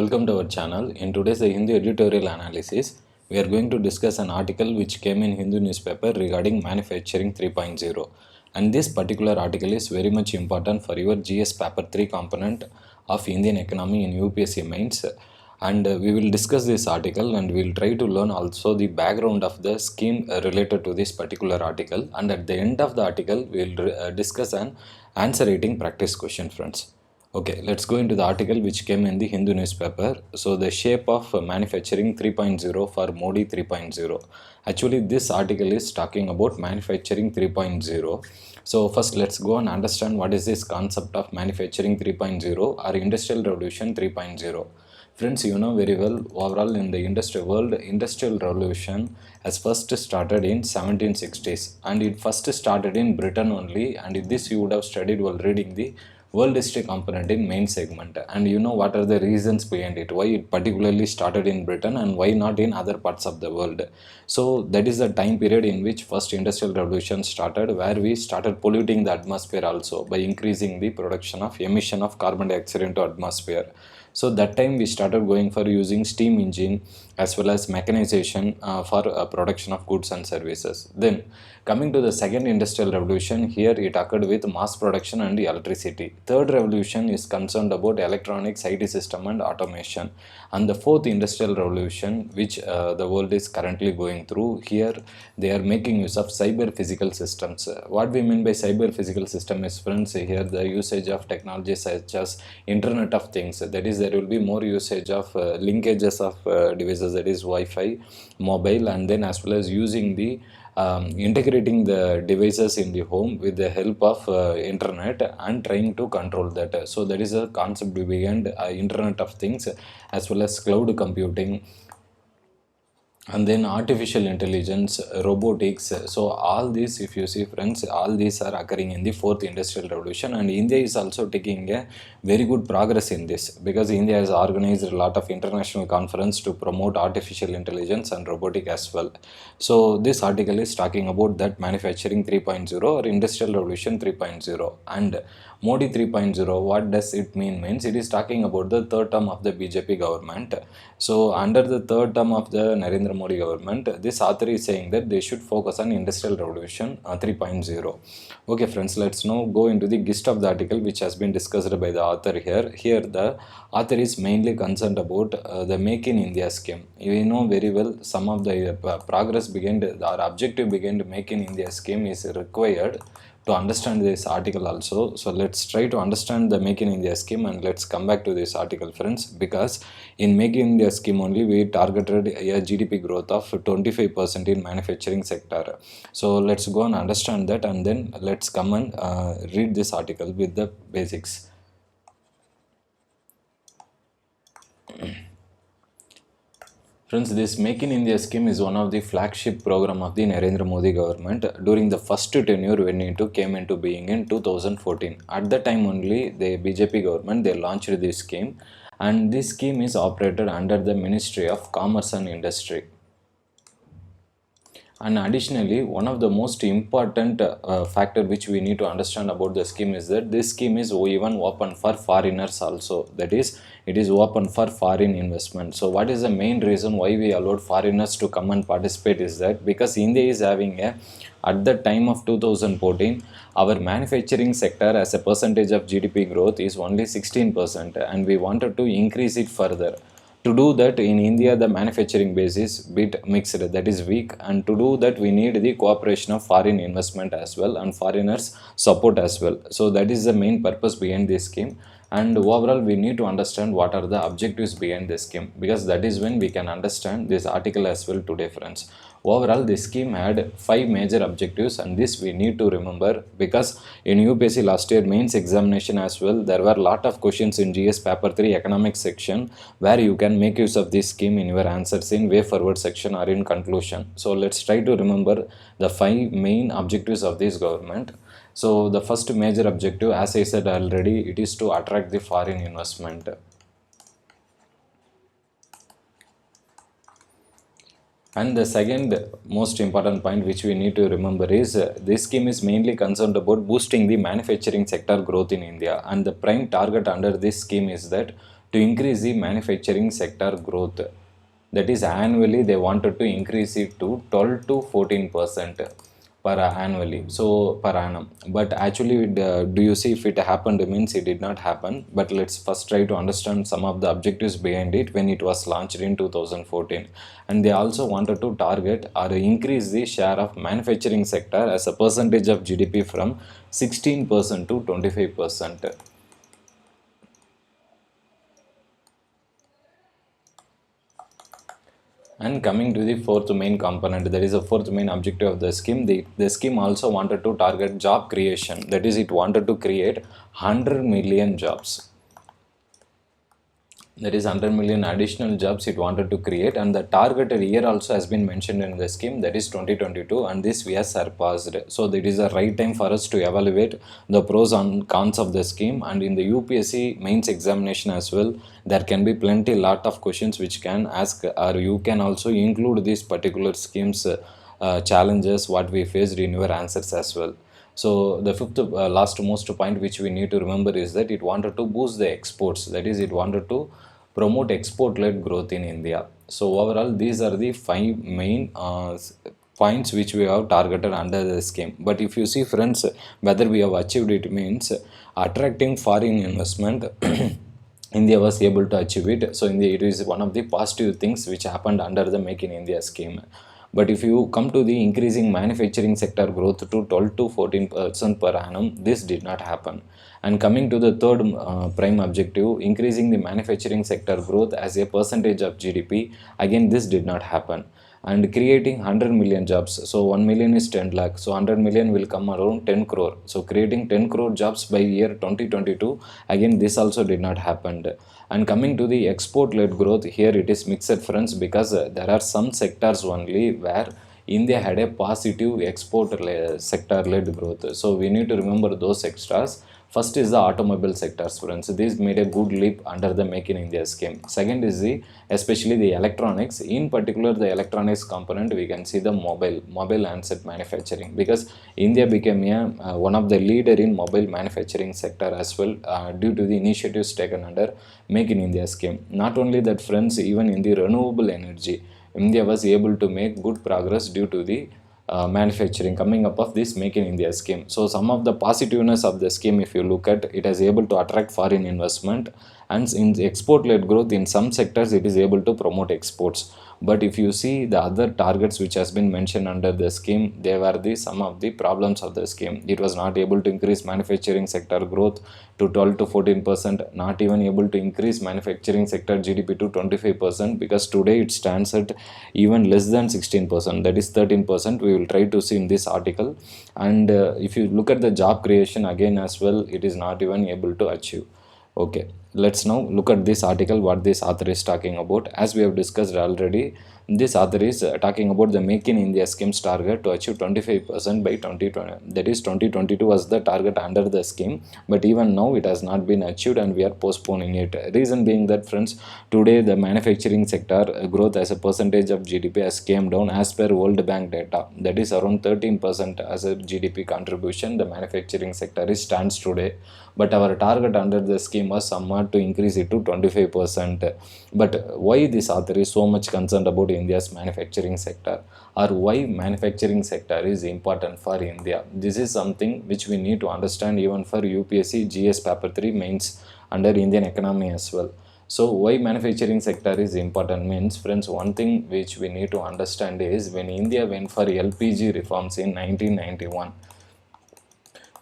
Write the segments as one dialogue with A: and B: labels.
A: Welcome to our channel. In today's Hindu editorial analysis, we are going to discuss an article which came in Hindu newspaper regarding manufacturing 3.0. And this particular article is very much important for your GS paper 3 component of Indian economy in UPSC mains. And we will discuss this article and we will try to learn also the background of the scheme related to this particular article. And at the end of the article, we will discuss an answer writing practice question, friends. Okay, let's go into the article which came in the Hindu newspaper. So, the shape of manufacturing 3.0 for Modi 3.0. Actually, this article is talking about manufacturing 3.0. So, first let's go and understand what is this concept of manufacturing 3.0 or industrial revolution 3.0. Friends, you know very well, overall in the industrial revolution has first started in 1760s and it first started in Britain only, and this you would have studied while reading the world history component in main segment. And you know what are the reasons behind it, why it particularly started in Britain and why not in other parts of the world. So that is the time period in which first industrial revolution started, where we started polluting the atmosphere also by increasing the production of emission of carbon dioxide into atmosphere. So that time we started going for using steam engine as well as mechanization for production of goods and services. Then coming to the second industrial revolution, here it occurred with mass production and electricity. Third revolution is concerned about electronics, IT system and automation. And the fourth industrial revolution, which the world is currently going through, here they are making use of cyber physical systems. What we mean by cyber physical system is, friends, here the usage of technology such as Internet of Things, that is there will be more usage of linkages of devices, that is Wi-Fi, mobile, and then as well as using the integrating the devices in the home with the help of internet and trying to control that. So that is a concept behind Internet of Things as well as cloud computing, and then artificial intelligence, robotics. So all these, if you see, friends, all these are occurring in the fourth industrial revolution, and India is also taking a very good progress in this, because India has organized a lot of international conference to promote artificial intelligence and robotic as well. So this article is talking about that manufacturing 3.0 or industrial revolution 3.0. And Modi 3.0, what does it mean? Means it is talking about the third term of the BJP government. So under the third term of the Narendra Modi government, this author is saying that they should focus on industrial revolution 3.0. Okay, friends, let's now go into the gist of the article which has been discussed by the author here. Here the author is mainly concerned about the Make in India scheme. You know very well, some of the progress behind, our objective behind Make in India scheme is required to understand this article also. So let's try to understand the Make in India scheme and let's come back to this article, friends, because in Make in India scheme only we targeted a GDP growth of 25% in manufacturing sector. So let's go and understand that, and then let's come and read this article with the basics. Friends, this Make in India scheme is one of the flagship program of the Narendra Modi government during the first tenure when it came into being in 2014. At that time only, the BJP government, they launched this scheme, and this scheme is operated under the Ministry of Commerce and Industry. And additionally, one of the most important factor which we need to understand about the scheme is that this scheme is even open for foreigners also. That is, it is open for foreign investment. So what is the main reason why we allowed foreigners to come and participate is that because India is having at the time of 2014, our manufacturing sector as a percentage of GDP growth is only 16%, and we wanted to increase it further. To do that, in India, the manufacturing base is bit mixed, that is weak, and to do that, we need the cooperation of foreign investment as well and foreigners support as well. So that is the main purpose behind this scheme. And overall, we need to understand what are the objectives behind this scheme, because that is when we can understand this article as well today, friends. Overall, this scheme had 5 major objectives, and this we need to remember, because in UPSC last year mains examination as well, there were a lot of questions in GS paper 3 economics section where you can make use of this scheme in your answers in way forward section or in conclusion. So let's try to remember the 5 main objectives of this government. So the first major objective, as I said already, it is to attract the foreign investment. And the second most important point which we need to remember is this scheme is mainly concerned about boosting the manufacturing sector growth in India, and the prime target under this scheme is that to increase the manufacturing sector growth. That is, annually they wanted to increase it to 12 to 14% per annually, so per annum. But actually, do you see if it happened? Means it did not happen. But let's first try to understand some of the objectives behind it when it was launched in 2014. And they also wanted to target or increase the share of manufacturing sector as a percentage of GDP from 16% to 25%. And coming to the fourth main component, that is the fourth main objective of the scheme. The scheme also wanted to target job creation. That is, it wanted to create 100 million jobs. That is 100 million additional jobs it wanted to create, and the targeted year also has been mentioned in the scheme, that is 2022, and this we have surpassed. So that is the right time for us to evaluate the pros and cons of the scheme. And in the UPSC mains examination as well, there can be plenty lot of questions which can ask, or you can also include these particular schemes challenges what we faced in your answers as well. So the fifth last most point which we need to remember is that it wanted to boost the exports. That is, it wanted to promote export-led growth in India. So overall, these are the five main points which we have targeted under the scheme. But if you see, friends, whether we have achieved it, means attracting foreign investment. India was able to achieve it. So it is one of the positive things which happened under the Make in India scheme. But if you come to the increasing manufacturing sector growth to 12 to 14% per annum, this did not happen. And coming to the third prime objective, increasing the manufacturing sector growth as a percentage of GDP, again this did not happen. And creating 100 million jobs. So 1 million is 10 lakh. So 100 million will come around 10 crore. So creating 10 crore jobs by year 2022, again this also did not happen. And coming to the export-led growth, here it is mixed, friends, because there are some sectors only where India had a positive export sector-led growth. So we need to remember those sectors. First is the automobile sectors, friends. This made a good leap under the Make in India scheme. Second is especially the electronics. In particular, the electronics component, we can see the mobile handset manufacturing, because India became one of the leader in mobile manufacturing sector as well due to the initiatives taken under Make in India scheme. Not only that, friends, even in the renewable energy, India was able to make good progress due to the manufacturing coming up of this Make in India scheme. So some of the positiveness of the scheme, if you look at, it is able to attract foreign investment, and in export-led growth in some sectors it is able to promote exports. But if you see the other targets which has been mentioned under the scheme, they were some of the problems of the scheme. It was not able to increase manufacturing sector growth to 12 to 14%, not even able to increase manufacturing sector GDP to 25%, because today it stands at even less than 16%, that is 13%. We will try to see in this article. And if you look at the job creation again as well, it is not even able to achieve. Okay, let's now look at this article, what this author is talking about. As we have discussed already, this author is talking about the Make in India scheme's target to achieve 25% by 2020. That is, 2022 was the target under the scheme, but even now it has not been achieved and we are postponing it. Reason being that, friends, today the manufacturing sector growth as a percentage of GDP has came down as per World Bank data. That is around 13% as a GDP contribution the manufacturing sector stands today. But our target under the scheme was somewhat to increase it to 25%. But why this author is so much concerned about India's manufacturing sector, or why manufacturing sector is important for India? This is something which we need to understand even for UPSC GS paper 3 mains under Indian economy as well. So why manufacturing sector is important means, friends, one thing which we need to understand is when India went for LPG reforms in 1991.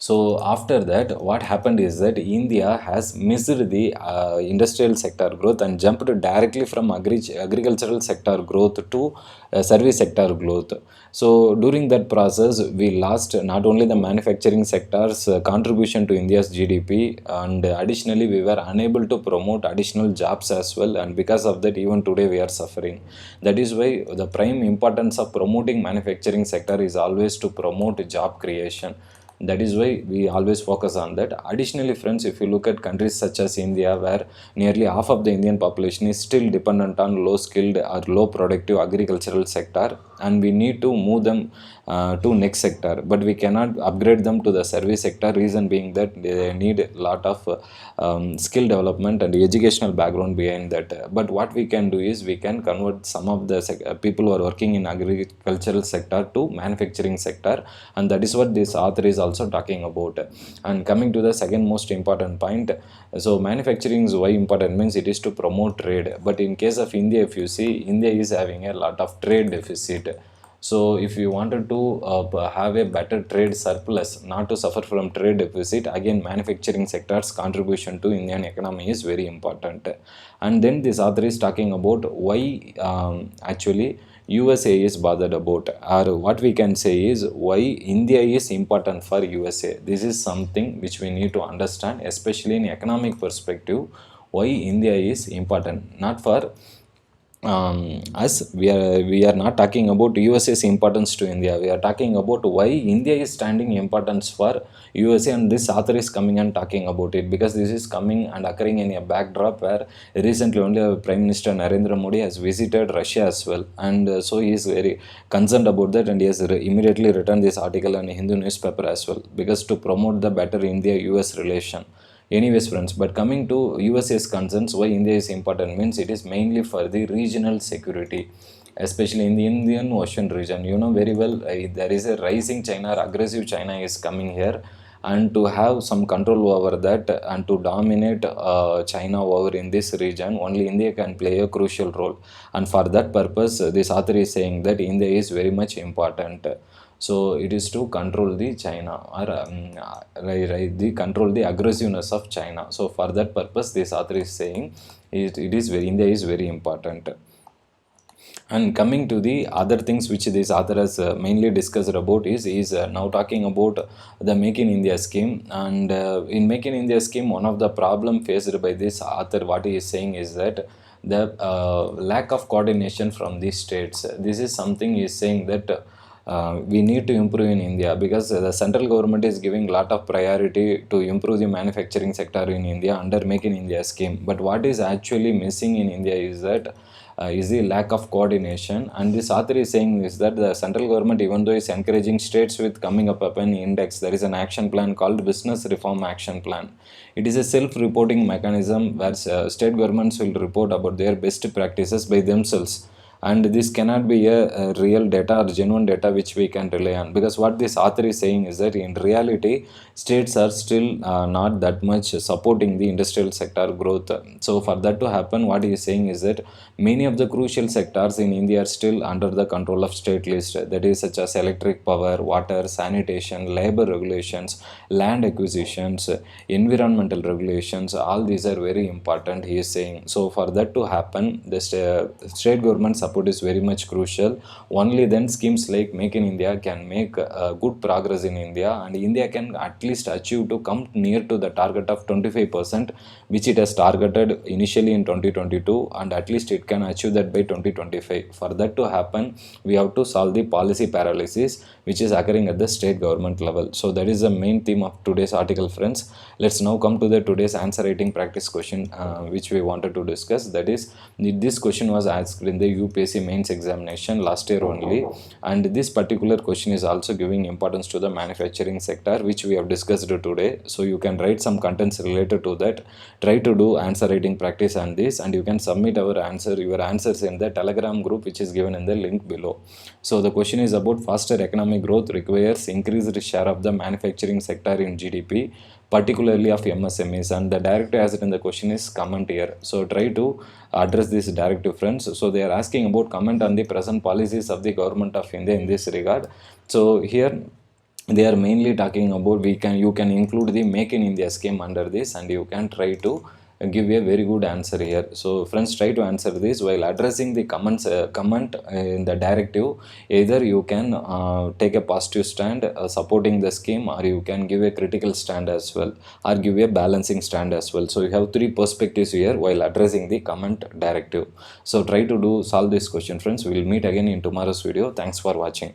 A: So after that, what happened is that India has missed the industrial sector growth and jumped directly from agricultural sector growth to service sector growth. So during that process, we lost not only the manufacturing sector's contribution to India's GDP, and additionally we were unable to promote additional jobs as well, and because of that even today we are suffering. That is why the prime importance of promoting manufacturing sector is always to promote job creation. That is why we always focus on that. Additionally, friends, if you look at countries such as India, where nearly half of the Indian population is still dependent on low skilled or low productive agricultural sector, and we need to move them to next sector, but we cannot upgrade them to the service sector. Reason being that they need a lot of skill development and educational background behind that. But what we can do is we can convert some of the people who are working in agricultural sector to manufacturing sector, and that is what this author is also talking about. And coming to the second most important point, so manufacturing is why important means it is to promote trade. But in case of India, if you see, India is having a lot of trade deficit. So if you wanted to have a better trade surplus, not to suffer from trade deficit, again manufacturing sector's contribution to Indian economy is very important. And then this author is talking about why actually USA is bothered about, or what we can say is why India is important for USA. This is something which we need to understand, especially in economic perspective, why India is important. Not for us, we are not talking about USA's importance to India. We are talking about why India is standing importance for USA, and this author is coming and talking about it because this is coming and occurring in a backdrop where recently only Prime Minister Narendra Modi has visited Russia as well, and so he is very concerned about that, and he has immediately written this article in a Hindu newspaper as well, because to promote the better India-US relation. Anyways friends, but coming to USA's concerns, why India is important means it is mainly for the regional security, especially in the Indian Ocean region. You know very well, there is a rising China, aggressive China is coming here, and to have some control over that and to dominate China over in this region, only India can play a crucial role. And for that purpose, this author is saying that India is very much important. So it is to control the China, or the control the aggressiveness of China. So for that purpose, this author is saying it is very, India is very important. And coming to the other things which this author has mainly discussed about is now talking about the Make in India scheme. And in Make in India scheme, one of the problem faced by this author, what he is saying is that the lack of coordination from these states. This is something he is saying that we need to improve in India, because the central government is giving lot of priority to improve the manufacturing sector in India under Make in India scheme. But what is actually missing in India is that is the lack of coordination. And this author is saying is that the central government, even though is encouraging states with coming up an index, there is an action plan called Business Reform Action Plan. It is a self-reporting mechanism where state governments will report about their best practices by themselves, and this cannot be a real data or genuine data which we can rely on, because what this author is saying is that in reality states are still not that much supporting the industrial sector growth. So for that to happen, what he is saying is that many of the crucial sectors in India are still under the control of state list, that is such as electric power, water, sanitation, labor regulations, land acquisitions, environmental regulations. All these are very important, he is saying. So for that to happen, the state government support is very much crucial. Only then schemes like Make in India can make good progress in India, and India can at least achieve to come near to the target of 25%, which it has targeted initially in 2022, and at least it can achieve that by 2025. For that to happen, we have to solve the policy paralysis which is occurring at the state government level. So that is the main theme of today's article, friends. Let's now come to the today's answer writing practice question which we wanted to discuss. That is, this question was asked in the UPSC mains examination last year only, and this particular question is also giving importance to the manufacturing sector, which we have discussed today. So you can write some contents related to that. Try to do answer writing practice on this, and you can submit your answers in the Telegram group which is given in the link below. So the question is about faster economic growth requires increased share of the manufacturing sector in GDP, particularly of MSMEs, and the directive as it in the question is comment here. So try to address this directive, friends. So they are asking about comment on the present policies of the government of India in this regard. So here they are mainly talking about you can include the Make in India scheme under this, and you can try to give a very good answer here. So friends, try to answer this while addressing the comment in the directive. Either you can take a positive stand supporting the scheme, or you can give a critical stand as well, or give a balancing stand as well. So you have three perspectives here while addressing the comment directive. So try to solve this question, friends. We will meet again in tomorrow's video. Thanks for watching.